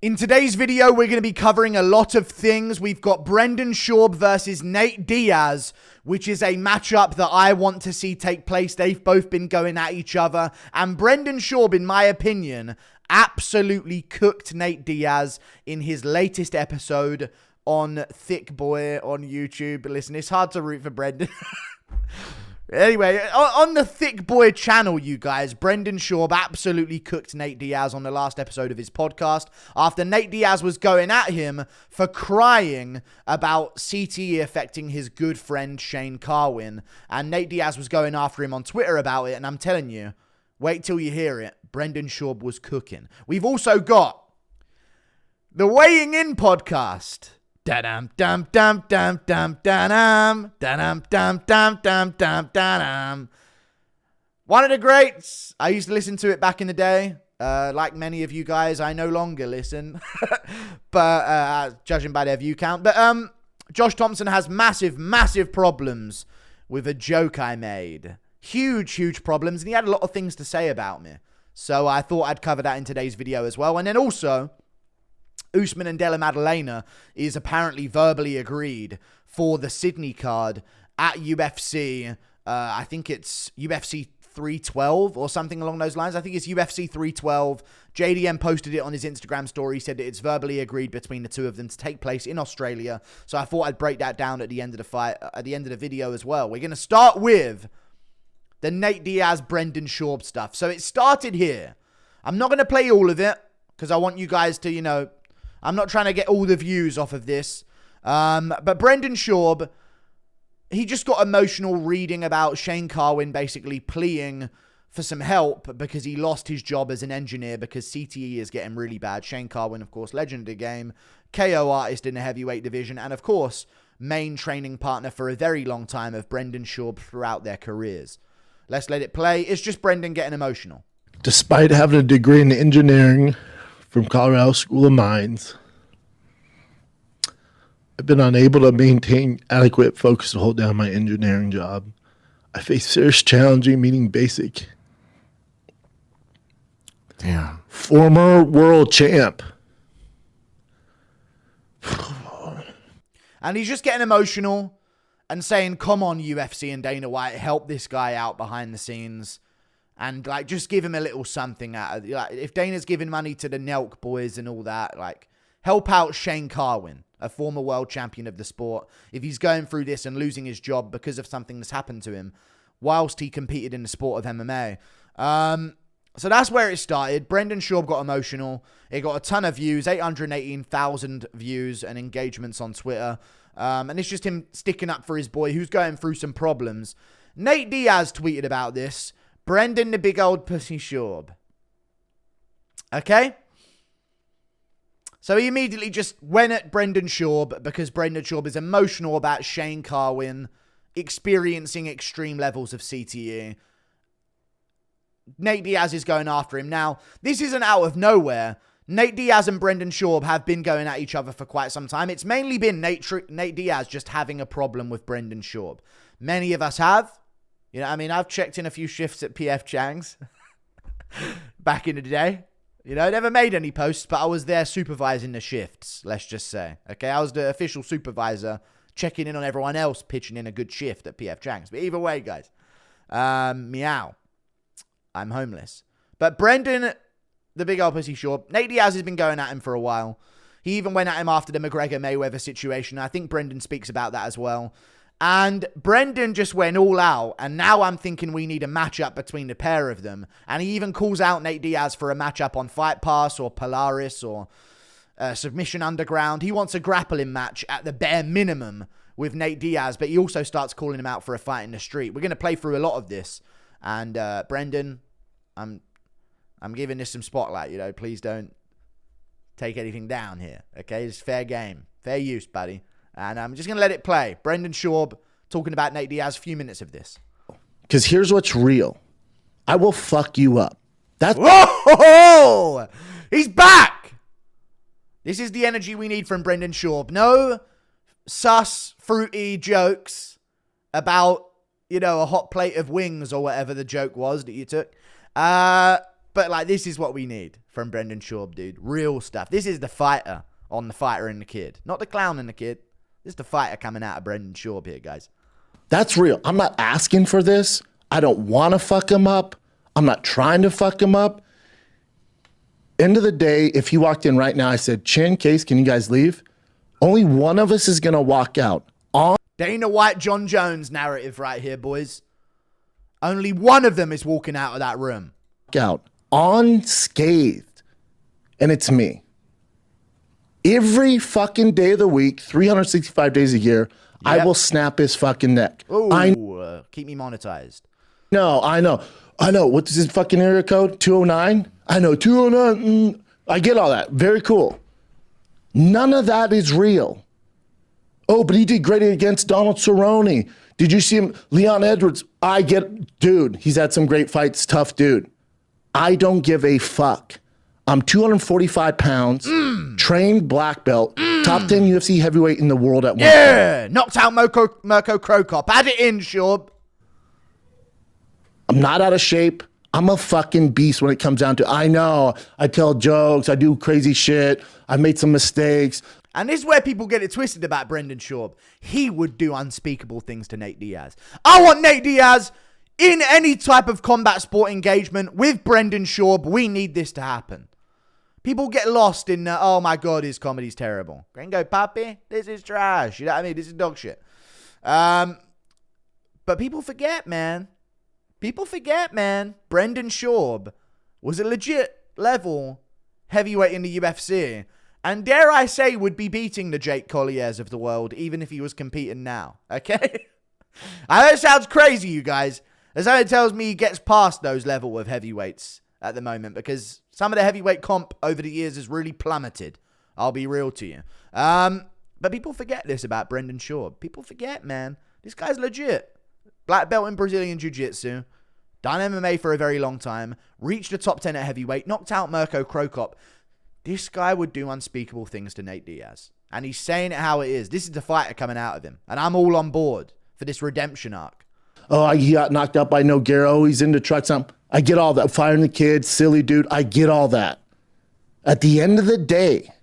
In today's video, we're going to be covering a lot of things. We've got Brendan Schaub versus Nate Diaz, which is a matchup that I want to see take place. They've both been going at each other. And Brendan Schaub, in my opinion, absolutely cooked Nate Diaz in his latest episode on Thick Boy on YouTube. Listen, it's hard to root for Brendan. Anyway, on the Thick Boy channel, you guys, Brendan Schaub absolutely cooked Nate Diaz on the last episode of his podcast after Nate Diaz was going at him for crying about CTE affecting his good friend Shane Carwin. And Nate Diaz was going after him on Twitter about it. And I'm telling you, wait till you hear it. Brendan Schaub was cooking. We've also got the Weighing In podcast. Da-dum, dum, dum, dum, dum, da-dum, da-dum, dum, dum, dum, dum, da-dum. One of the greats. I used to listen to it back in the day. Like many of you guys, I no longer listen. But judging by their view count. But Josh Thomson has massive problems with a joke I made. Huge problems. And he had a lot of things to say about me. So I thought I'd cover that in today's video as well. And then also, Usman and Della Maddalena is apparently verbally agreed for the Sydney card at UFC. I think it's UFC 312 or something along those lines. I think it's UFC 312. JDM posted it on his Instagram story. He said that it's verbally agreed between the two of them to take place in Australia. So I thought I'd break that down at the end of the fight, at the end of the video as well. We're going to start with the Nate Diaz, Brendan Schaub stuff. So it started here. I'm not going to play all of it because I want you guys to, you know, I'm not trying to get all the views off of this. But Brendan Schaub, he just got emotional reading about Shane Carwin basically pleading for some help because he lost his job as an engineer because CTE is getting really bad. Shane Carwin, of course, legend of the game, KO artist in the heavyweight division, and of course, main training partner for a very long time of Brendan Schaub throughout their careers. Let's let it play. It's just Brendan getting emotional. Despite having a degree in engineering from Colorado School of Mines, I've been unable to maintain adequate focus to hold down my engineering job. I face serious challenging, meaning basic. Damn. Former world champ. And he's just getting emotional and saying, come on, UFC and Dana White, help this guy out behind the scenes. And, like, just give him a little something out of, like, if Dana's giving money to the Nelk boys and all that, like, help out Shane Carwin, a former world champion of the sport, if he's going through this and losing his job because of something that's happened to him whilst he competed in the sport of MMA. So that's where it started. Brendan Schaub got emotional. It got a ton of views, 818,000 views and engagements on Twitter. And it's just him sticking up for his boy who's going through some problems. Nate Diaz tweeted about this. Brendan the big old pussy Schaub. Okay? So he immediately just went at Brendan Schaub because Brendan Schaub is emotional about Shane Carwin experiencing extreme levels of CTE. Nate Diaz is going after him. Now, this isn't out of nowhere. Nate Diaz and Brendan Schaub have been going at each other for quite some time. It's mainly been Nate Diaz just having a problem with Brendan Schaub. Many of us have. You know, I mean, I've checked in a few shifts at PF Chang's back in the day. You know, never made any posts, but I was there supervising the shifts, let's just say. Okay, I was the official supervisor, checking in on everyone else, pitching in a good shift at PF Chang's. But either way, guys, meow. I'm homeless. But Brendan, the big old pussy Schaub, Nate Diaz has been going at him for a while. He even went at him after the McGregor-Mayweather situation. I think Brendan speaks about that as well. And Brendan just went all out, and now I'm thinking we need a matchup between the pair of them. And he even calls out Nate Diaz for a matchup on Fight Pass or Polaris or Submission Underground. He wants a grappling match at the bare minimum with Nate Diaz, but he also starts calling him out for a fight in the street. We're going to play through a lot of this. And Brendan, I'm giving this some spotlight, you know. Please don't take anything down here, okay? It's fair game. Fair use, buddy. And I'm just going to let it play. Brendan Schaub talking about Nate Diaz, a few minutes of this. Because here's what's real. I will fuck you up. That's Whoa! He's back! This is the energy we need from Brendan Schaub. No sus, fruity jokes about, you know, a hot plate of wings or whatever the joke was that you took. But, like, this is what we need from Brendan Schaub, dude. Real stuff. This is the fighter on the fighter and the kid. Not the clown and the kid. This is the fighter coming out of Brendan Schaub here, guys. That's real. I'm not asking for this. I don't want to fuck him up. I'm not trying to fuck him up. End of the day, if he walked in right now, I said, Chin, Case, can you guys leave? Only one of us is going to walk out. Dana White, John Jones narrative right here, boys. Only one of them is walking out of that room. Out unscathed. And it's me. Every fucking day of the week, 365 days a year, yep. I will snap his fucking neck. Ooh, keep me monetized. No, I know. What's his fucking area code? 209? I know, 209. I get all that. Very cool. None of that is real. Oh, but he did great against Donald Cerrone. Did you see him? Leon Edwards. Dude, he's had some great fights. Tough dude. I don't give a fuck. I'm 245 pounds, trained black belt, top 10 UFC heavyweight in the world at one point. Yeah, knocked out Mirko Krokop. Add it in, Schaub. I'm not out of shape. I'm a fucking beast when it comes down to, I know, I tell jokes, I do crazy shit, I've made some mistakes. And this is where people get it twisted about Brendan Schaub. He would do unspeakable things to Nate Diaz. I want Nate Diaz in any type of combat sport engagement with Brendan Schaub. We need this to happen. People get lost in, oh my God, his comedy's terrible. Gringo Papi, this is trash. You know what I mean? This is dog shit. But people forget, man. Brendan Schaub was a legit level heavyweight in the UFC. And dare I say, would be beating the Jake Colliers of the world, even if he was competing now. Okay? I know it sounds crazy, you guys. As though it tells me he gets past those level of heavyweights at the moment, because some of the heavyweight comp over the years has really plummeted. I'll be real to you. But people forget this about Brendan Schaub. People forget, man. This guy's legit. Black belt in Brazilian Jiu-Jitsu. Done MMA for a very long time. Reached the top 10 at heavyweight. Knocked out Mirko Krokop. This guy would do unspeakable things to Nate Diaz. And he's saying it how it is. This is the fighter coming out of him. And I'm all on board for this redemption arc. Oh, he got knocked out by Nogueira. He's into trucks. I get all that. Firing the kids, silly dude. I get all that. At the end of the day.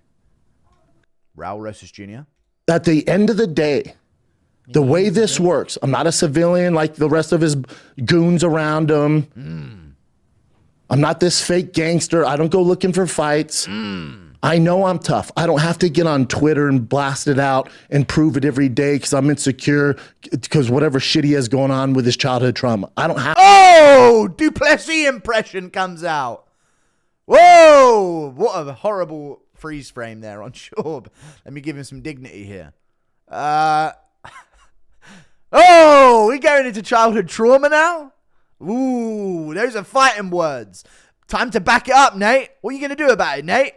Raul Rosas Jr.? At the end of the day, the way this works, I'm not a civilian like the rest of his goons around him. I'm not this fake gangster. I don't go looking for fights. I know I'm tough. I don't have to get on Twitter and blast it out and prove it every day because I'm insecure because whatever shit he has going on with his childhood trauma. I don't have. Oh, Duplessis impression comes out. Whoa, what a horrible freeze frame there on Schaub. Let me give him some dignity here. Oh, we're going into childhood trauma now? Ooh, those are fighting words. Time to back it up, Nate. What are you going to do about it, Nate?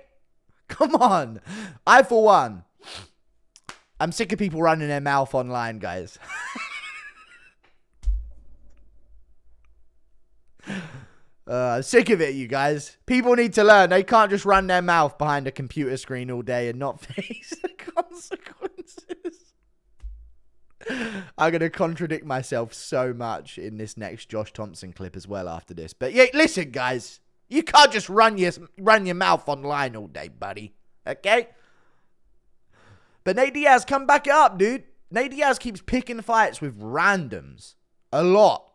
Come on. I, for one, I'm sick of people running their mouth online, guys. I'm sick of it, you guys. People need to learn. They can't just run their mouth behind a computer screen all day and not face the consequences. I'm going to contradict myself so much in this next Josh Thomson clip as well after this. But yeah, listen, guys. You can't just run your mouth online all day, buddy. Okay? But Nate Diaz, come back up, dude. Nate Diaz keeps picking fights with randoms. A lot.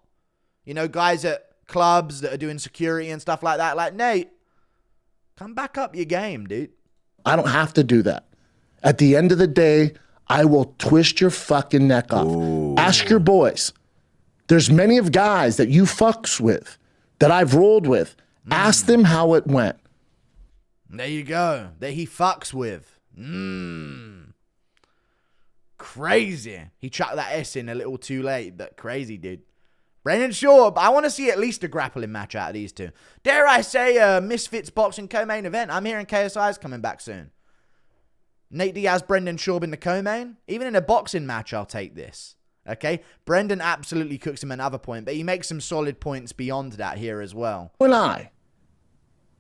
You know, guys at clubs that are doing security and stuff like that. Like, Nate, come back up your game, dude. I don't have to do that. At the end of the day, I will twist your fucking neck off. Ooh. Ask your boys. There's many of guys that you fucks with, that I've rolled with. Ask them how it went. There you go. That he fucks with. Crazy. He chucked that S in a little too late, but crazy, dude. Brendan Schaub, I want to see at least a grappling match out of these two. Dare I say a Misfits boxing co-main event? I'm hearing KSI's coming back soon. Nate Diaz, Brendan Schaub in the co-main. Even in a boxing match, I'll take this. Okay? Brendan absolutely cooks him another point, but he makes some solid points beyond that here as well. When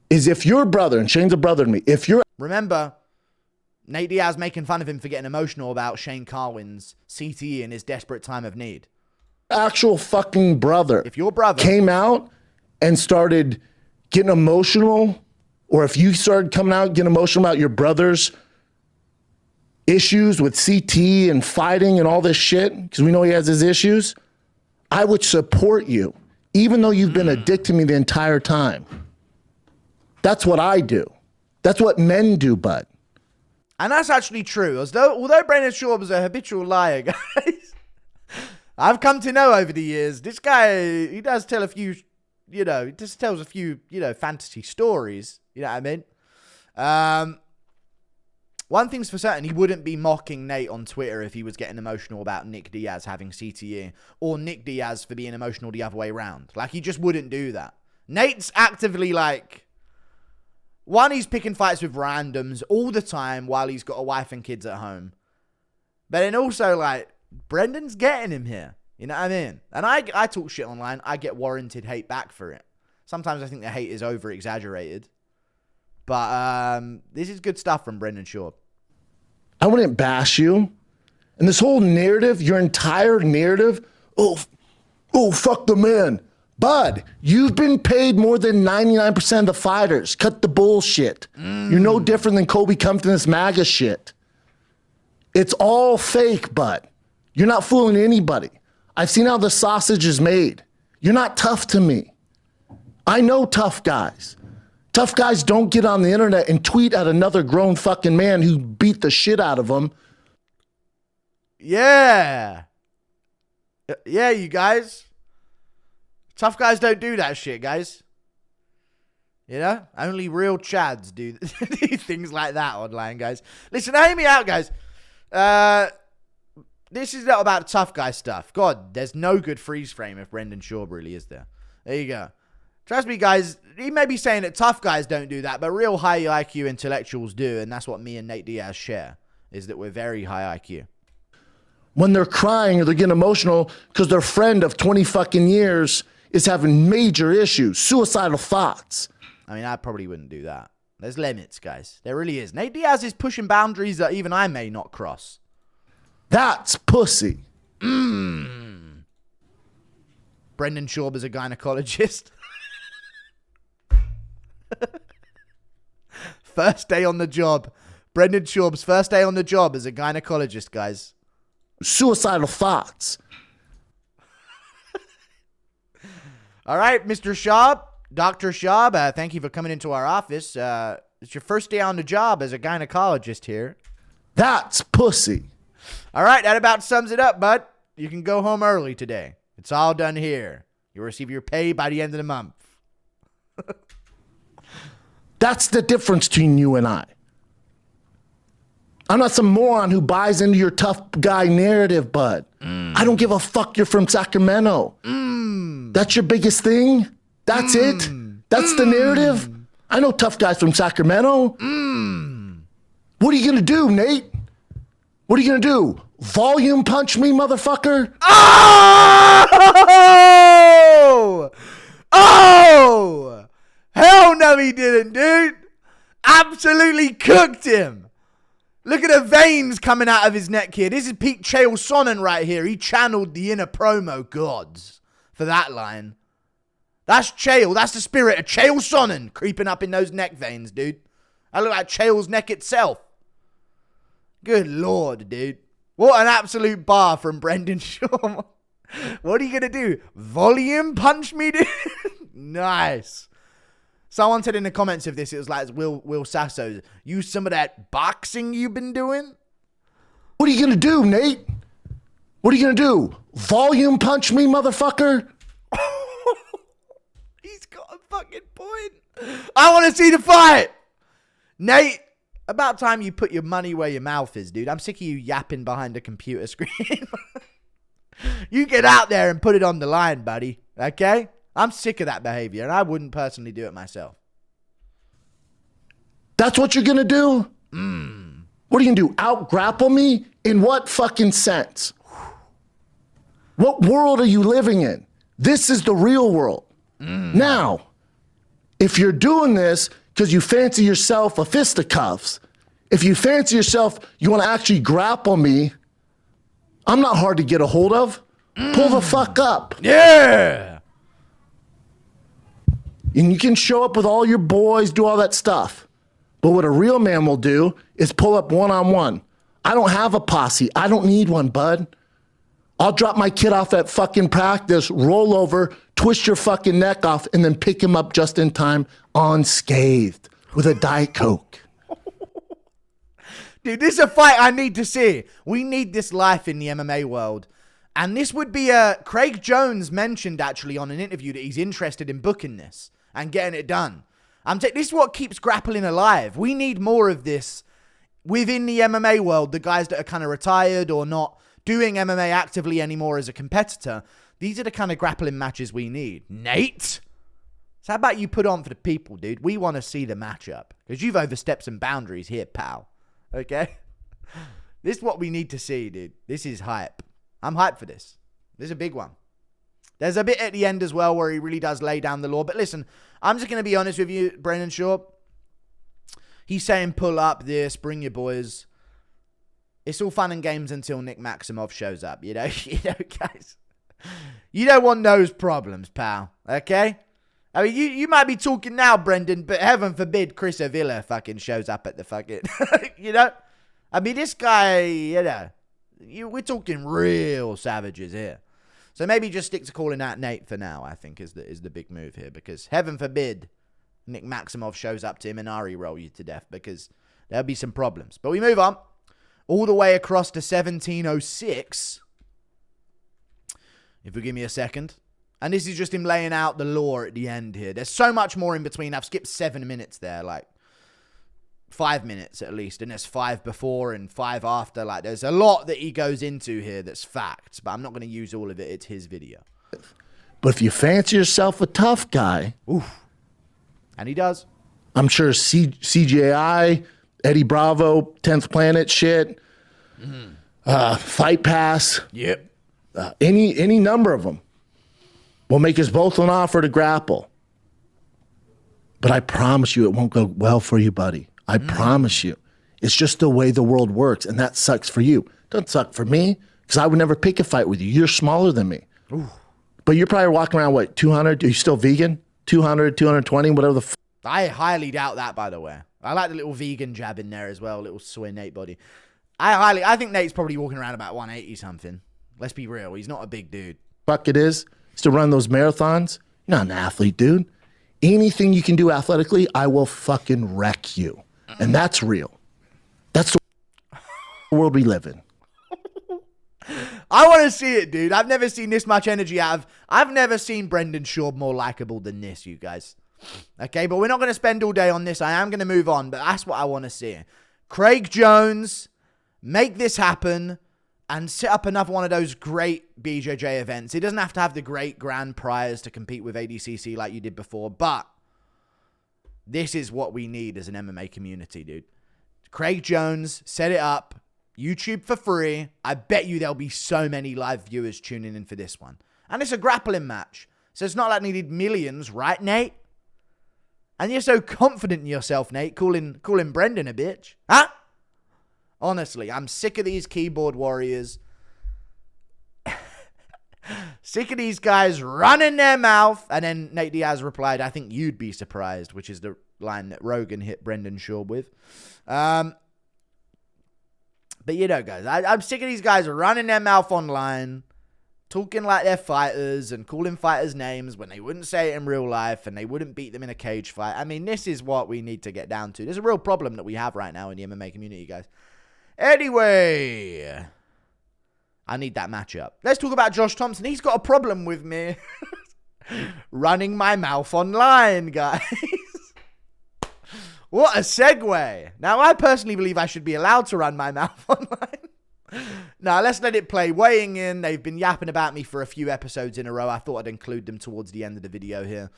is if your brother, and Shane's a brother to me, if you're... Remember, Nate Diaz making fun of him for getting emotional about Shane Carwin's CTE in his desperate time of need. Actual fucking brother. If your brother came out and started getting emotional, or if you started coming out getting emotional about your brother's issues with CT and fighting and all this shit, because we know he has his issues, I would support you, even though you've been a dick to me the entire time. That's what I do. That's what men do, bud. And that's actually true. Although Brendan Schaub is a habitual liar, guys, I've come to know over the years, this guy, he does tell a few, he just tells a few, fantasy stories. You know what I mean? One thing's for certain, he wouldn't be mocking Nate on Twitter if he was getting emotional about Nick Diaz having CTE, or Nick Diaz for being emotional the other way around. Like, he just wouldn't do that. Nate's actively like, one, he's picking fights with randoms all the time while he's got a wife and kids at home. But then also, like, Brendan's getting him here. You know what I mean? And I talk shit online. I get warranted hate back for it. Sometimes I think the hate is over-exaggerated. But this is good stuff from Brendan Schaub. I wouldn't bash you. And this whole narrative, your entire narrative, oh, fuck the man. Bud, you've been paid more than 99% of the fighters. Cut the bullshit. You're no different than Kobe Compton, this MAGA shit. It's all fake, bud. You're not fooling anybody. I've seen how the sausage is made. You're not tough to me. I know tough guys. Tough guys don't get on the internet and tweet at another grown fucking man who beat the shit out of them. Yeah. Yeah, you guys. Tough guys don't do that shit, guys. You know? Only real chads do things like that online, guys. Listen, hear me out, guys. This is not about tough guy stuff. God, there's no good freeze frame if Brendan Schaub really is there. There you go. Trust me, guys, he may be saying that tough guys don't do that, but real high IQ intellectuals do, and that's what me and Nate Diaz share, is that we're very high IQ. When they're crying or they're getting emotional because their friend of 20 fucking years is having major issues, suicidal thoughts. I mean, I probably wouldn't do that. There's limits, guys. There really is. Nate Diaz is pushing boundaries that even I may not cross. That's pussy. Brendan Schaub is a gynecologist. First day on the job. Brendan Schaub's first day on the job as a gynecologist, guys. Suicidal thoughts. All right, Mr. Schaub, Dr. Schaub, thank you for coming into our office. It's your first day on the job as a gynecologist here. That's pussy. All right, that about sums it up, bud. You can go home early today. It's all done here. You'll receive your pay by the end of the month. That's the difference between you and I. I'm not some moron who buys into your tough guy narrative, bud. I don't give a fuck you're from Sacramento. That's your biggest thing? That's it? That's the narrative? I know tough guys from Sacramento. What are you going to do, Nate? What are you going to do? Volume punch me, motherfucker? Oh! Oh! Hell no he didn't, dude. Absolutely cooked him. Look at the veins coming out of his neck here. This is peak Chael Sonnen right here. He channeled the inner promo gods for that line. That's Chael. That's the spirit of Chael Sonnen creeping up in those neck veins, dude. I look like Chael's neck itself. Good Lord, dude. What an absolute bar from Brendan Schaub. What are you going to do? Volume punch me, dude? Nice. Someone said in the comments of this, it was like Will Sasso, use some of that boxing you've been doing? What are you going to do, Nate? What are you going to do? Volume punch me, motherfucker? He's got a fucking point. I want to see the fight. Nate, about time you put your money where your mouth is, dude. I'm sick of you yapping behind a computer screen. You get out there and put it on the line, buddy. Okay? I'm sick of that behavior, and I wouldn't personally do it myself. That's what you're going to do? What are you going to do? Out-grapple me? In what fucking sense? What world are you living in? This is the real world. Now, if you're doing this because you fancy yourself a fisticuffs, if you fancy yourself, you want to actually grapple me, I'm not hard to get a hold of. Pull the fuck up. Yeah. And you can show up with all your boys, do all that stuff. But what a real man will do is pull up one-on-one. I don't have a posse. I don't need one, bud. I'll drop my kid off at fucking practice, roll over, twist your fucking neck off, and then pick him up just in time unscathed with a Diet Coke. Dude, this is a fight I need to see. We need this life in the MMA world. And this would be Craig Jones mentioned actually on an interview that he's interested in booking this and getting it done. This is what keeps grappling alive. We need more of this within the MMA world. The guys that are kind of retired or not doing MMA actively anymore as a competitor. These are the kind of grappling matches we need. Nate? So how about you put on for the people, dude? We want to see the matchup because you've overstepped some boundaries here, pal. Okay? This is what we need to see, dude. This is hype. I'm hyped for this. This is a big one. There's a bit at the end as well where he really does lay down the law. But listen, I'm just going to be honest with you, Brendan Schaub. He's saying pull up this, bring your boys. It's all fun and games until Nick Maximov shows up, you know? Guys. You don't want those problems, pal. Okay? I mean, you might be talking now, Brendan, but heaven forbid Chris Avila fucking shows up at the fucking, you know? I mean, this guy, you know, we're talking real savages here. So maybe just stick to calling out Nate for now, I think, is the big move here. Because heaven forbid Nick Maximov shows up to him and Ari roll you to death, because there'll be some problems. But we move on all the way across to 1706. If you give me a second. And this is just him laying out the law at the end here. There's so much more in between. I've skipped 7 minutes there, like 5 minutes at least. And there's 5 before and 5 after. Like, there's a lot that he goes into here that's facts. But I'm not going to use all of it. It's his video. But if you fancy yourself a tough guy. Oof. And he does. I'm sure CJI, Eddie Bravo, 10th Planet shit. Fight Pass. Yep. Any number of them. We'll make us both an offer to grapple. But I promise you it won't go well for you, buddy. I promise you. It's just the way the world works, and that sucks for you. Doesn't suck for me, because I would never pick a fight with you. You're smaller than me. Ooh. But you're probably walking around, what, 200? Are you still vegan? 200, 220, whatever the I highly doubt that, by the way. I like the little vegan jab in there as well, little swing Nate body. I think Nate's probably walking around about 180 something. Let's be real. He's not a big dude. Fuck it is. To run those marathons. You're not an athlete, dude. Anything you can do athletically, I will fucking wreck you. And that's real. That's the world we live in. I want to see it, dude. I've never seen this much energy out of... I've never seen Brendan Schaub more likable than this, you guys. Okay, but we're not going to spend all day on this. I am going to move on, but that's what I want to see. Craig Jones, make this happen. And set up another one of those great BJJ events. It doesn't have to have the great grand prize to compete with ADCC like you did before. But this is what we need as an MMA community, dude. Craig Jones, set it up. YouTube for free. I bet you there'll be so many live viewers tuning in for this one. And it's a grappling match. So it's not like they need millions, right, Nate? And you're so confident in yourself, Nate, calling Brendan a bitch. Huh? Honestly, I'm sick of these keyboard warriors. Sick of these guys running their mouth. And then Nate Diaz replied, I think you'd be surprised, which is the line that Rogan hit Brendan Schaub with. But you know, guys, I'm sick of these guys running their mouth online, talking like they're fighters and calling fighters names when they wouldn't say it in real life and they wouldn't beat them in a cage fight. I mean, this is what we need to get down to. There's a real problem that we have right now in the MMA community, guys. Anyway, I need that matchup. Let's talk about Josh Thomson. He's got a problem with me running my mouth online, guys. What a segue. Now, I personally believe I should be allowed to run my mouth online. Now, let's let it play. Weighing in, they've been yapping about me for a few episodes in a row. I thought I'd include them towards the end of the video here.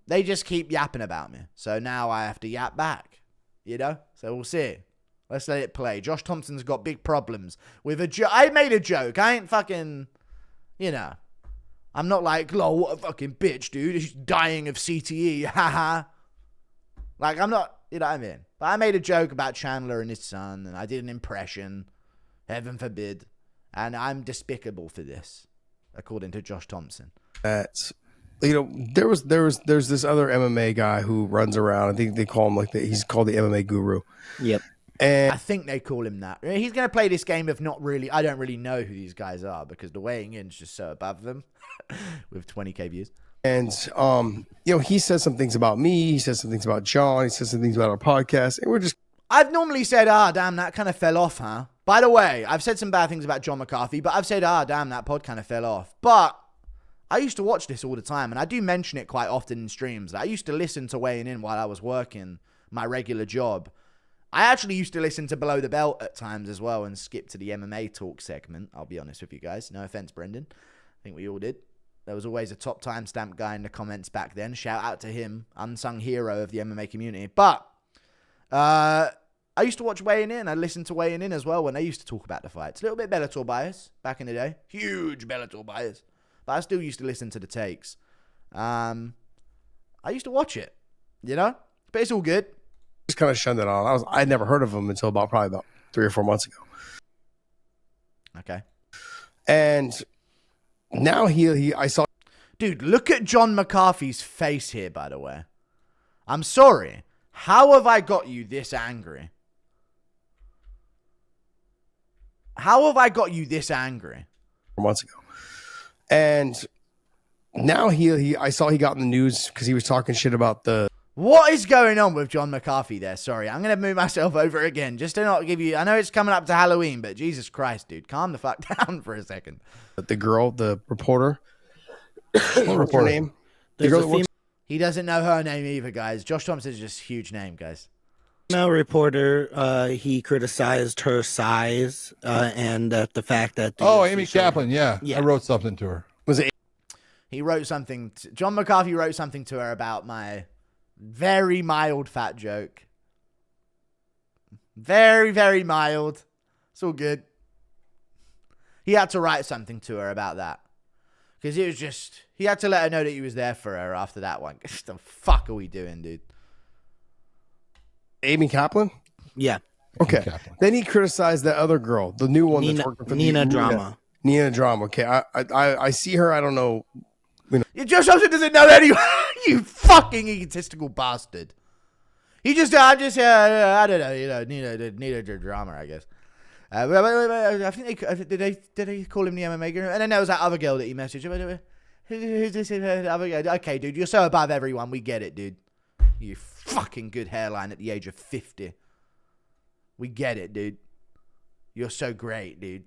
They just keep yapping about me. So now I have to yap back, you know? So we'll see. Let's let it play. Josh Thompson's got big problems with a joke. I made a joke. I ain't fucking, you know. I'm not like, lol, what a fucking bitch, dude. He's dying of CTE. Haha. Like, I'm not, you know what I mean? But I made a joke about Chandler and his son, and I did an impression. Heaven forbid. And I'm despicable for this, according to Josh Thomson. That there's this other MMA guy who runs around. I think they call him he's called the MMA guru. Yep. And I think they call him that. He's going to play this game of not really. I don't really know who these guys are because the weighing in is just so above them with 20K views. And he says some things about me. He says some things about John. He says some things about our podcast, and we're just. I've normally said, damn, that kind of fell off, huh? By the way, I've said some bad things about John McCarthy, but I've said, damn, that pod kind of fell off. But I used to watch this all the time, and I do mention it quite often in streams. I used to listen to Weighing In while I was working my regular job. I actually used to listen to Below the Belt at times as well and skip to the MMA talk segment. I'll be honest with you guys. No offense, Brendan. I think we all did. There was always a top timestamp guy in the comments back then. Shout out to him. Unsung hero of the MMA community. But I used to watch Weighing In. I listened to Weighing In as well when they used to talk about the fights. A little bit Bellator bias back in the day. Huge Bellator bias. But I still used to listen to the takes. I used to watch it, but it's all good. Just kind of shunned it on. I'd never heard of him until probably about 3 or 4 months ago. Okay. And now I saw. Dude, look at John McCarthy's face here, by the way. I'm sorry. How have I got you this angry? How have I got you this angry? 4 months ago. And now I saw he got in the news because he was talking shit about the. What is going on with John McCarthy there? Sorry, I'm going to move myself over again just to not give you... I know it's coming up to Halloween, but Jesus Christ, dude. Calm the fuck down for a second. The girl, the reporter. What's her name? The girl that works... He doesn't know her name either, guys. Josh Thomson is just a huge name, guys. Female reporter, he criticized her size and the fact that... Amy Kaplan, yeah. I wrote something to her. Was it? He wrote something... John McCarthy wrote something to her about my... very mild fat joke. Very, very mild. It's all good. He had to write something to her about that. Because it was just... He had to let her know that he was there for her after that one. What the fuck are we doing, dude? Amy Kaplan? Yeah. Okay. Kaplan. Then he criticized that other girl, the new one that's working for Nina Drama. Nina Drama. Okay. I see her. I don't know. Josh Thomson doesn't know anyone. You fucking egotistical bastard. He just, I don't know, need a drama, I guess. I think did they call him the MMA girl? And then there was that other girl that he messaged. Who's this other guy? Okay, dude, you're so above everyone. We get it, dude. You fucking good hairline at the age of 50. We get it, dude. You're so great, dude.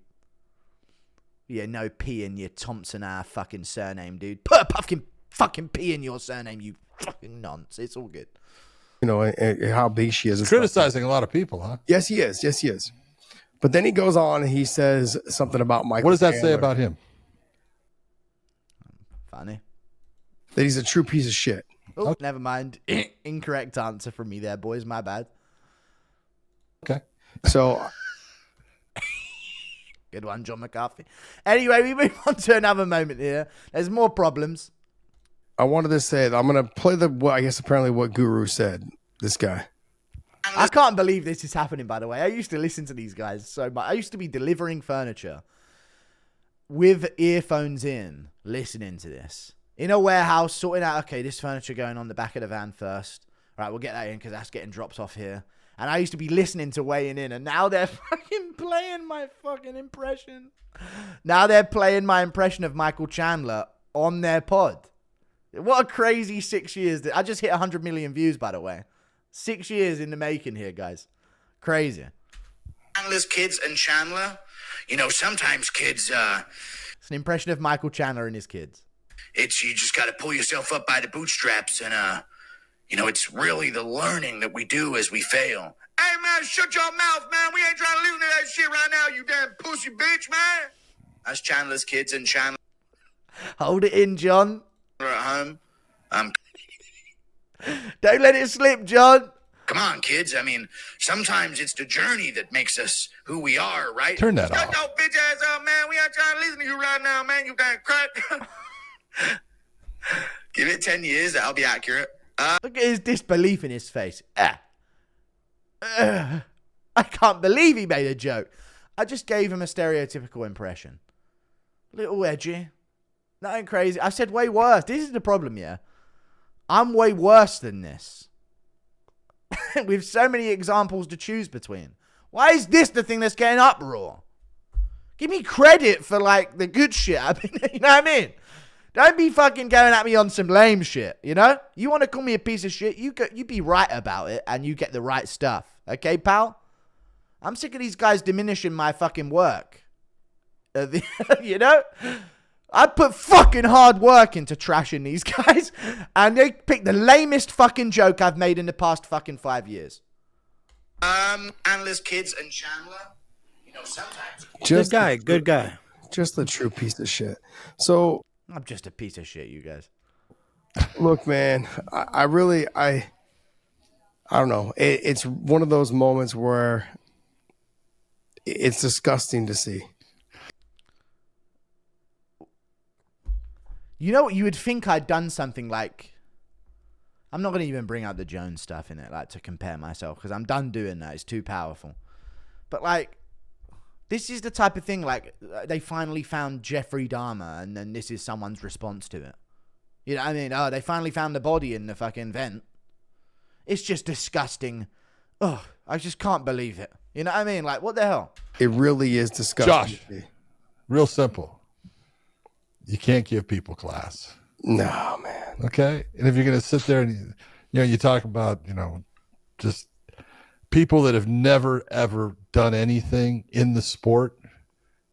Yeah, no P in your Thompson fucking surname, dude. Put a fucking P in your surname, you fucking nonce. It's all good. How big she is. He's criticizing a lot of people, huh? Yes, he is. Yes, he is. But then he goes on and he says something about Michael. What does that say Chandler, about him? Funny. That he's a true piece of shit. Oh, Okay. never mind. Incorrect answer from me there, boys. My bad. Okay. So... Good one, John McCarthy. Anyway, we move on to another moment here. There's more problems. I wanted to say that I'm going to play apparently what Guru said, this guy. I can't believe this is happening, by the way. I used to listen to these guys so much. I used to be delivering furniture with earphones in, listening to this. In a warehouse, sorting out, okay, this furniture going on the back of the van first. All right, we'll get that in because that's getting dropped off here. And I used to be listening to Weighing In, and now they're fucking playing my fucking impression. Now they're playing my impression of Michael Chandler on their pod. What a crazy 6 years. I just hit 100 million views, by the way. 6 years in the making here, guys. Crazy. Chandler's kids and Chandler, sometimes kids, It's an impression of Michael Chandler and his kids. you just got to pull yourself up by the bootstraps and, it's really the learning that we do as we fail. Hey, man, shut your mouth, man. We ain't trying to listen to that shit right now, you damn pussy bitch, man. That's Chandler's kids and Chandler Hold it in, John. at home. Don't let it slip, John. Come on, kids. I mean, sometimes it's the journey that makes us who we are, right? Turn that Shut off. your bitch ass up, man. We ain't trying to listen to you right now, man. You damn crack. Give it 10 years. That'll be accurate. Look at his disbelief in his face. I can't believe he made a joke. I just gave him a stereotypical impression. A little edgy. Nothing crazy. I said way worse. This is the problem, yeah. I'm way worse than this. With so many examples to choose between. Why is this the thing that's getting uproar? Give me credit for, like, the good shit. I mean, you know what I mean? Don't be fucking going at me on some lame shit, you know? You want to call me a piece of shit? You be right about it, and you get the right stuff. Okay, pal? I'm sick of these guys diminishing my fucking work. You know? I put fucking hard work into trashing these guys, and they picked the lamest fucking joke I've made in the past fucking 5 years. Analyst, kids, and Chandler, you know, sometimes. Good guy. Just the true piece of shit. So I'm just a piece of shit, you guys. look, man, I don't know. It's one of those moments where it's disgusting to see. You know what? You would think I'd done something like... I'm not going to even bring out the Jones stuff in it, like, to compare myself, because I'm done doing that. It's too powerful. But, like, this is the type of thing, like, they finally found Jeffrey Dahmer, and then this is someone's response to it. You know what I mean? Oh, they finally found the body in the fucking vent. It's just disgusting. Oh, I just can't believe it. You know what I mean? Like, what the hell? It really is disgusting. Josh, real simple. You can't give people class. No, man. Okay? And if you're going to sit there and, you talk about, just people that have never, ever done anything in the sport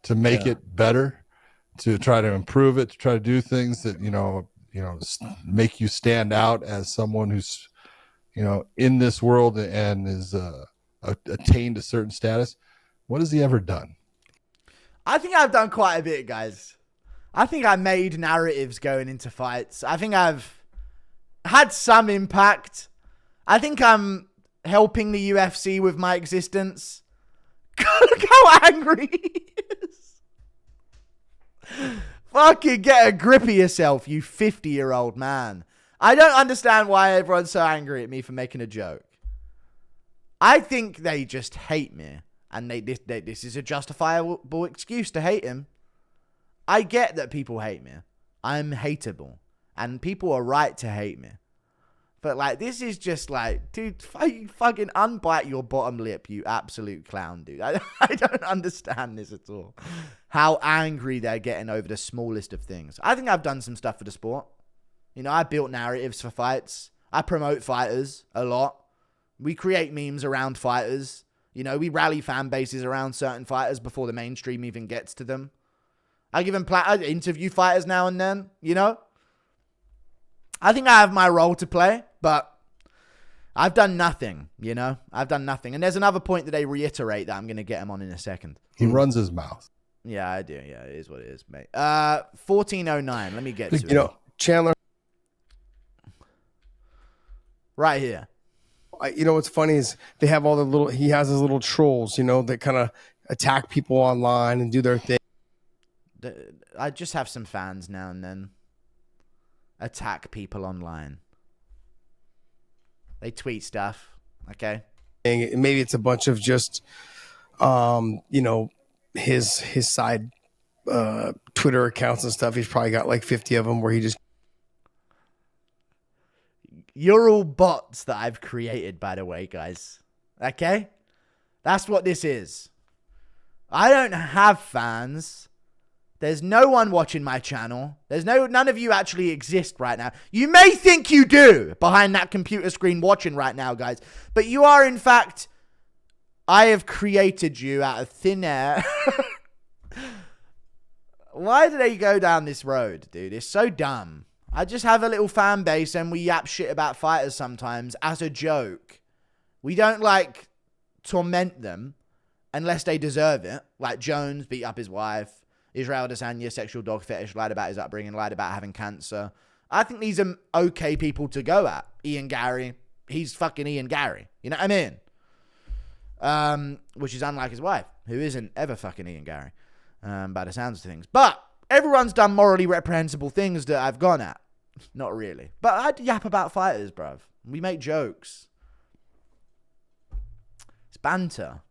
to make it better, to try to improve it, to try to do things that, make you stand out as someone who's, in this world and is attained a certain status. What has he ever done? I think I've done quite a bit, guys. I think I made narratives going into fights. I think I've had some impact. I think I'm helping the UFC with my existence. Look how angry he is. Fucking get a grip of yourself, you 50-year-old man. I don't understand why everyone's so angry at me for making a joke. I think they just hate me. And this is a justifiable excuse to hate him. I get that people hate me. I'm hateable. And people are right to hate me. But, like, this is just like, dude, fucking unbite your bottom lip, you absolute clown, dude. I don't understand this at all. How angry they're getting over the smallest of things. I think I've done some stuff for the sport. I built narratives for fights. I promote fighters a lot. We create memes around fighters. We rally fan bases around certain fighters before the mainstream even gets to them. I give them I interview fighters now and then, I think I have my role to play, but I've done nothing, I've done nothing. And there's another point that they reiterate that I'm going to get him on in a second. He runs his mouth. Yeah, I do. Yeah, it is what it is, mate. 1409. Let me get to it. Chandler. Right here. What's funny is they have he has his little trolls, that kind of attack people online and do their thing. I just have some fans now and then attack people online. They tweet stuff, okay? And maybe it's a bunch of just, his side Twitter accounts and stuff. He's probably got like 50 of them where he just... You're all bots that I've created, by the way, guys. Okay? That's what this is. I don't have fans. There's no one watching my channel. None of you actually exist right now. You may think you do behind that computer screen watching right now, guys. But you are, in fact, I have created you out of thin air. Why do they go down this road, dude? It's so dumb. I just have a little fan base and we yap shit about fighters sometimes as a joke. We don't, like, torment them unless they deserve it. Like Jones beat up his wife. Israel Adesanya, sexual dog fetish, lied about his upbringing, lied about having cancer. I think these are okay people to go at. Ian Gary. He's fucking Ian Gary. You know what I mean? Which is unlike his wife, who isn't ever fucking Ian Gary, by the sounds of things. But everyone's done morally reprehensible things that I've gone at. Not really. But I'd yap about fighters, bruv. We make jokes. It's banter.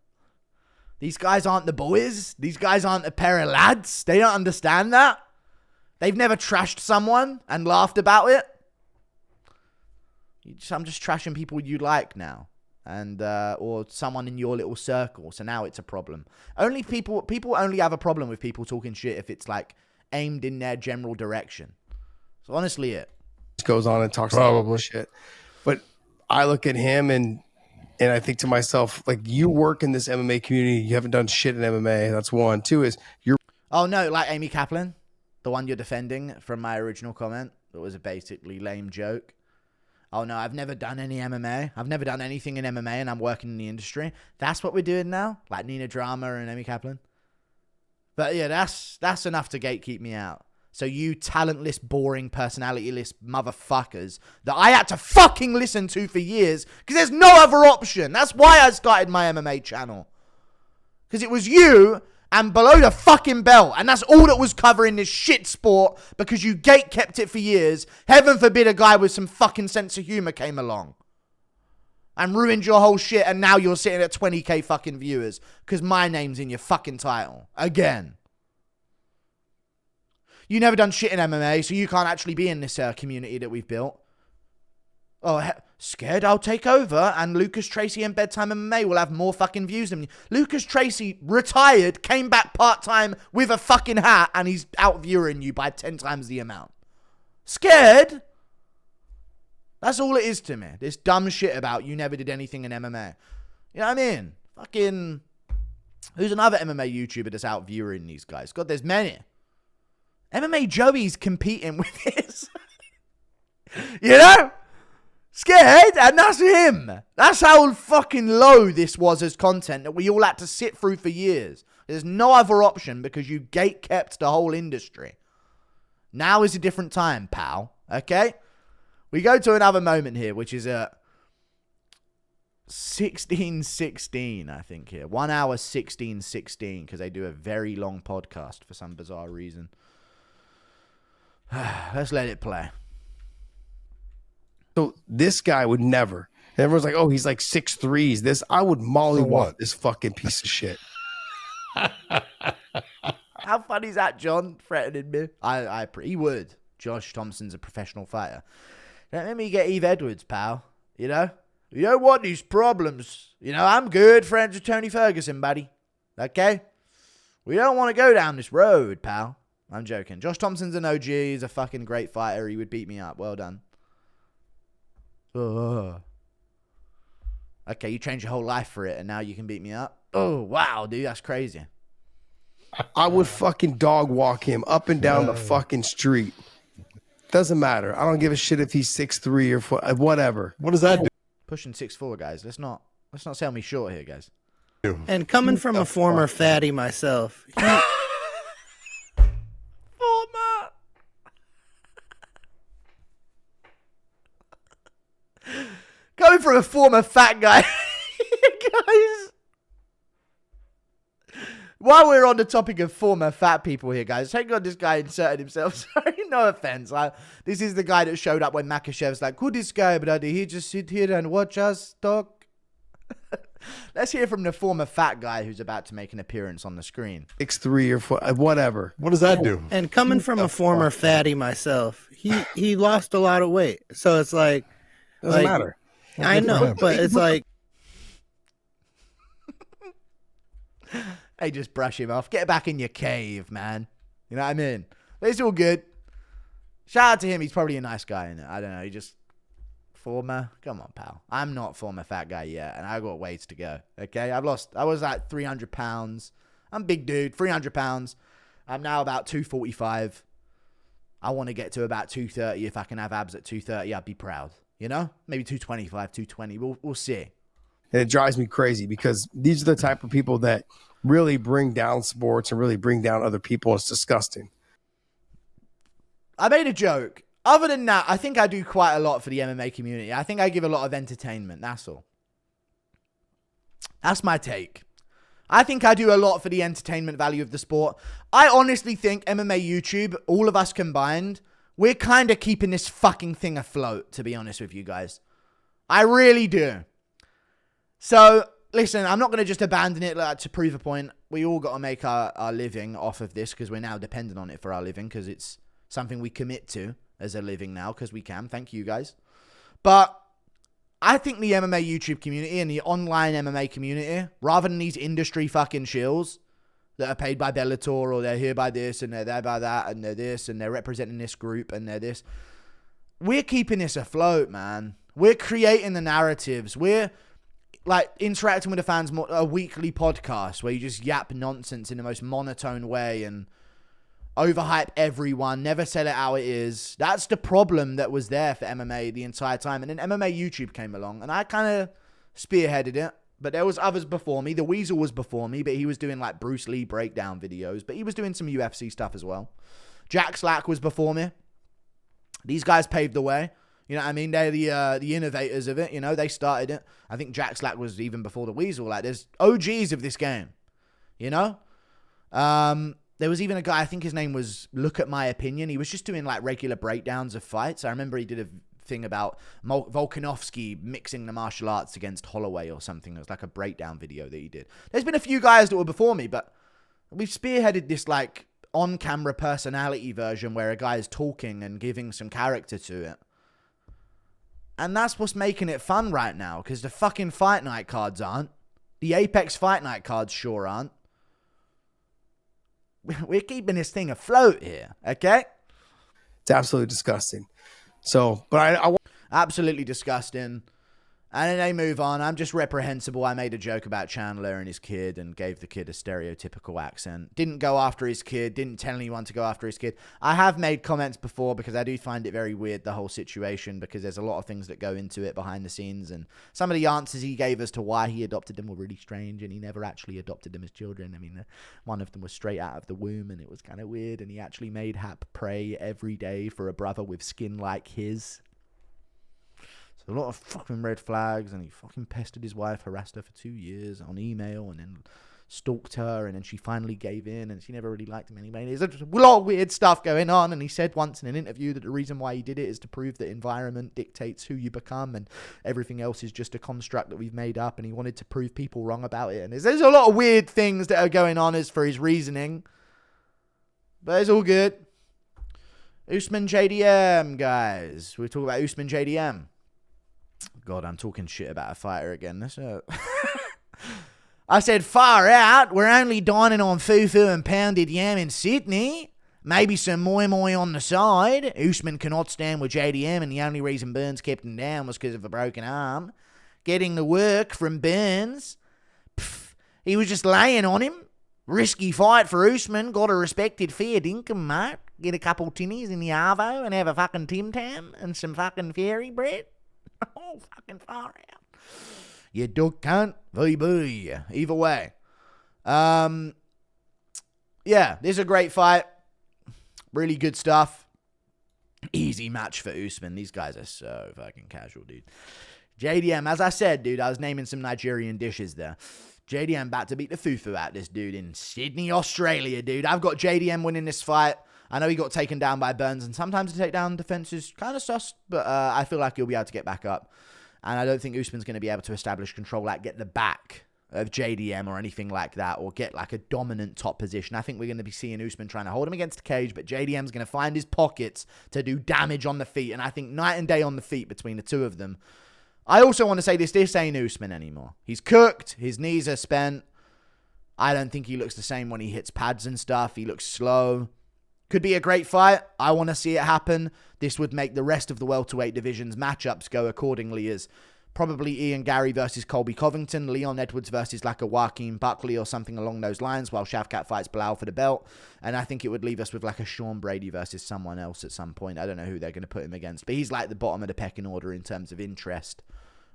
These guys aren't the boys. These guys aren't a pair of lads. They don't understand that. They've never trashed someone and laughed about it. I'm just trashing people you like now. And or someone in your little circle. So now it's a problem. People only have a problem with people talking shit if it's like aimed in their general direction. So honestly, it goes on and talks Probably. shit. But I look at him and I think to myself, like, you work in this MMA community, you haven't done shit in MMA. That's one. Two is you're. Oh no, like Amy Kaplan, the one you're defending from my original comment. That was a basically lame joke. Oh no, I've never done any MMA. I've never done anything in MMA, and I'm working in the industry. That's what we're doing now, like Nina Drama and Amy Kaplan. But yeah, that's enough to gatekeep me out. So you talentless, boring, personality-less motherfuckers that I had to fucking listen to for years because there's no other option. That's why I started my MMA channel. Because it was you and Below the Fucking Belt. And that's all that was covering this shit sport because you gatekept it for years. Heaven forbid a guy with some fucking sense of humor came along and ruined your whole shit, and now you're sitting at 20k fucking viewers because my name's in your fucking title. Again. You never done shit in MMA, so you can't actually be in this community that we've built. Oh, scared I'll take over, and Lucas Tracy and Bedtime MMA will have more fucking views than me. Lucas Tracy retired, came back part-time with a fucking hat, and he's out-viewing you by 10 times the amount. Scared? That's all it is to me. This dumb shit about you never did anything in MMA. You know what I mean? Fucking... Who's another MMA YouTuber that's out-viewing these guys? God, there's many. MMA Joey's competing with this. You know? Scared? And that's him. That's how fucking low this was as content that we all had to sit through for years. There's no other option because you gatekept the whole industry. Now is a different time, pal. Okay? We go to another moment here, which is at 16:16, I think here. 1 hour 16:16, because they do a very long podcast for some bizarre reason. Let's let it play. So this guy would never. And everyone's like, oh, he's like 6'3". This, I would mollywop this fucking piece of shit. How funny is that, John? Threatening me. He would. Josh Thomson's a professional fighter. Don't let me get Eve Edwards, pal. You know? You don't want these problems. You know, I'm good friends with Tony Ferguson, buddy. Okay? We don't want to go down this road, pal. I'm joking. Josh Thompson's an OG. He's a fucking great fighter. He would beat me up. Well done. Okay, you changed your whole life for it, and now you can beat me up? Oh, wow, dude. That's crazy. I would fucking dog walk him up and down the fucking street. Doesn't matter. I don't give a shit if he's 6'3" or whatever. What does that do? Pushing 6'4", guys. Let's not sell me short here, guys. And coming from a former fatty myself, Coming from a former fat guy. Guys. While we're on the topic of former fat people here, guys, thank God this guy inserted himself. Sorry, no offense. This is the guy that showed up when Makashev's like, who this guy, brother? He just sit here and watch us talk. Let's hear from the former fat guy who's about to make an appearance on the screen. 6'3" or whatever. What does that do? and coming from a former fatty myself, he lost a lot of weight. So it's like, Doesn't matter. I know, but it's like, Hey, just brush him off. Get back in your cave, man. You know what I mean? But it's all good. Shout out to him. He's probably a nice guy. I don't know. He just... Former? Come on, pal. I'm not former fat guy yet, and I got ways to go. Okay? I was like 300 pounds. I'm a big dude. 300 pounds. I'm now about 245. I want to get to about 230. If I can have abs at 230, I'd be proud. You know? Maybe 225, 220. We'll see. And it drives me crazy because these are the type of people that really bring down sports and really bring down other people. It's disgusting. I made a joke. Other than that, I think I do quite a lot for the MMA community. I think I give a lot of entertainment. That's all. That's my take. I think I do a lot for the entertainment value of the sport. I honestly think MMA YouTube, all of us combined, we're kind of keeping this fucking thing afloat, to be honest with you guys. I really do. So, listen, I'm not going to just abandon it to prove a point. We all got to make our living off of this because we're now dependent on it for our living because it's something we commit to as a living now because we can. Thank you guys. But I think the MMA YouTube community and the online MMA community, rather than these industry fucking shills that are paid by Bellator or they're here by this and they're there by that and they're this and they're representing this group and they're this, we're keeping this afloat, man. We're creating the narratives. We're like interacting with the fans more, a weekly podcast where you just yap nonsense in the most monotone way and overhype everyone, never sell it how it is. That's the problem that was there for MMA the entire time. And then MMA YouTube came along and I kind of spearheaded it. But there was others before me. The Weasel was before me, but he was doing like Bruce Lee breakdown videos. But he was doing some UFC stuff as well. Jack Slack was before me. These guys paved the way. You know what I mean? They're the innovators of it. You know, they started it. I think Jack Slack was even before the Weasel. Like, there's OGs of this game. You know? There was even a guy, I think his name was Look at My Opinion. He was just doing like regular breakdowns of fights. I remember he did a thing about Volkanovski mixing the martial arts against Holloway or something. It was like a breakdown video that he did. There's been a few guys that were before me, but we've spearheaded this like on-camera personality version where a guy is talking and giving some character to it. And that's what's making it fun right now, because the fucking Fight Night cards aren't. The Apex Fight Night cards sure aren't. We're keeping this thing afloat here, okay? It's absolutely disgusting. So, but I Absolutely disgusting. And then they move on. I'm just reprehensible. I made a joke about Chandler and his kid and gave the kid a stereotypical accent. Didn't go after his kid. Didn't tell anyone to go after his kid. I have made comments before because I do find it very weird, the whole situation, because there's a lot of things that go into it behind the scenes. And some of the answers he gave as to why he adopted them were really strange, and he never actually adopted them as children. I mean, one of them was straight out of the womb, and it was kind of weird. And he actually made Hap pray every day for a brother with skin like his. A lot of fucking red flags, and he fucking pestered his wife, harassed her for 2 years on email, and then stalked her, and then she finally gave in, and she never really liked him anyway. There's a lot of weird stuff going on, and he said once in an interview that the reason why he did it is to prove that environment dictates who you become, and everything else is just a construct that we've made up, and he wanted to prove people wrong about it. And there's a lot of weird things that are going on as for his reasoning, but it's all good. Usman JDM, guys. We're talking about Usman JDM. God, I'm talking shit about a fighter again. I said, far out. We're only dining on fufu and pounded yam in Sydney. Maybe some moi moi on the side. Usman cannot stand with JDM, and the only reason Burns kept him down was because of a broken arm. Getting the work from Burns. Pff, he was just laying on him. Risky fight for Usman. Got a respected fair dinkum, mate. Get a couple tinnies in the arvo and have a fucking Tim Tam and some fucking fairy bread. Oh, fucking far out. You duck cunt. VB. Either way. Yeah, this is a great fight. Really good stuff. Easy match for Usman. These guys are so fucking casual, dude. JDM, as I said, dude, I was naming some Nigerian dishes there. JDM about to beat the fufu out this dude in Sydney, Australia, dude. I've got JDM winning this fight. I know he got taken down by Burns, and sometimes the takedown defense is kind of sus, but I feel like he'll be able to get back up. And I don't think Usman's going to be able to establish control, like get the back of JDM or anything like that, or get like a dominant top position. I think we're going to be seeing Usman trying to hold him against the cage, but JDM's going to find his pockets to do damage on the feet, and I think night and day on the feet between the two of them. I also want to say this ain't Usman anymore. He's cooked. His knees are spent. I don't think he looks the same when he hits pads and stuff. He looks slow. Could be a great fight. I want to see it happen. This would make the rest of the welterweight division's matchups go accordingly, as probably Ian Gary versus Colby Covington, Leon Edwards versus like a Joaquin Buckley or something along those lines, while Shavkat fights Bilal for the belt. And I think it would leave us with like a Sean Brady versus someone else at some point. I don't know who they're going to put him against, but he's like the bottom of the pecking order in terms of interest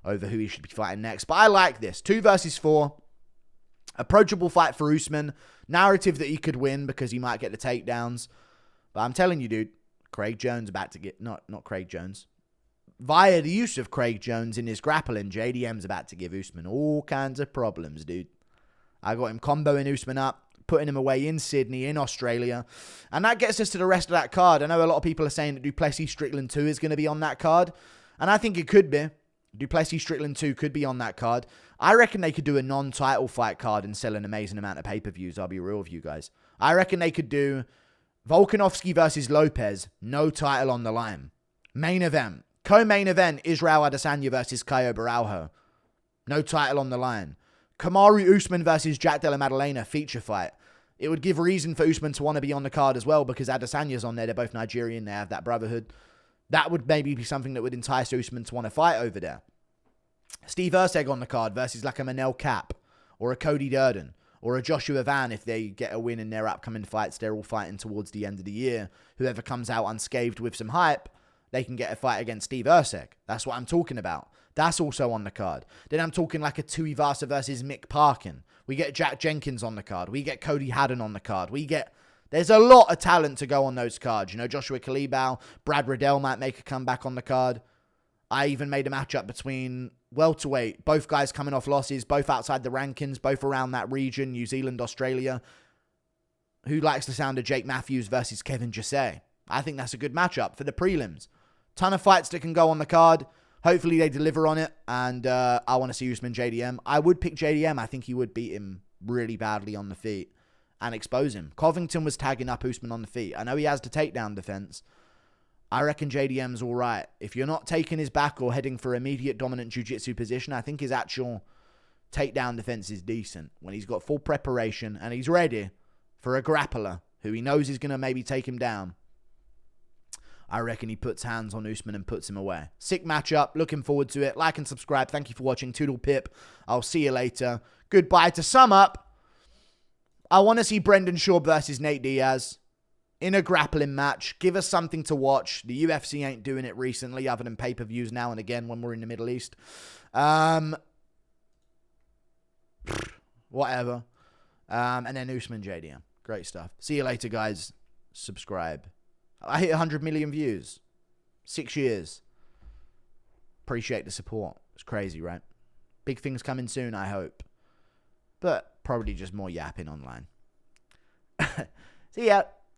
over who he should be fighting next. But I like this. 2 versus 4. Approachable fight for Usman. Narrative that he could win because he might get the takedowns. But I'm telling you, dude, Craig Jones about to get... Not Craig Jones. Via the use of Craig Jones in his grappling, JDM's about to give Usman all kinds of problems, dude. I got him comboing Usman up, putting him away in Sydney, in Australia. And that gets us to the rest of that card. I know a lot of people are saying that Duplessis Strickland 2 is going to be on that card. And I think it could be. Duplessis Strickland 2 could be on that card. I reckon they could do a non-title fight card and sell an amazing amount of pay-per-views. I'll be real with you guys. I reckon they could do Volkanovski versus Lopez, no title on the line. Main event. Co-main event, Israel Adesanya versus Caio Borralho. No title on the line. Kamaru Usman versus Jack Della Maddalena, feature fight. It would give reason for Usman to want to be on the card as well because Adesanya's on there. They're both Nigerian. They have that brotherhood. That would maybe be something that would entice Usman to want to fight over there. Steve Erceg on the card versus like a Manel Cap or a Cody Durden or a Joshua Van if they get a win in their upcoming fights. They're all fighting towards the end of the year. Whoever comes out unscathed with some hype, they can get a fight against Steve Erceg. That's what I'm talking about. That's also on the card. Then I'm talking like a Tuivasa versus Mick Parkin. We get Jack Jenkins on the card. We get Cody Haddon on the card. There's a lot of talent to go on those cards. You know, Joshua Kalibau, Brad Riddell might make a comeback on the card. I even made a matchup between welterweight, both guys coming off losses, both outside the rankings, both around that region, New Zealand, Australia. Who likes the sound of Jake Matthews versus Kevin Jesse? I think that's a good matchup for the prelims. Ton of fights that can go on the card. Hopefully they deliver on it, and I want to see Usman JDM. I would pick JDM. I think he would beat him really badly on the feet and expose him. Covington was tagging up Usman on the feet. I know he has the takedown defense. I reckon JDM's all right. If you're not taking his back or heading for immediate dominant jiu-jitsu position, I think his actual takedown defense is decent. When he's got full preparation and he's ready for a grappler who he knows is going to maybe take him down, I reckon he puts hands on Usman and puts him away. Sick matchup. Looking forward to it. Like and subscribe. Thank you for watching. Toodle pip. I'll see you later. Goodbye. To sum up, I want to see Brendan Schaub versus Nate Diaz in a grappling match. Give us something to watch. The UFC ain't doing it recently other than pay-per-views now and again when we're in the Middle East. Whatever. And then Usman JDM. Great stuff. See you later, guys. Subscribe. I hit 100 million views. 6 years. Appreciate the support. It's crazy, right? Big things coming soon, I hope. But probably just more yapping online. See ya.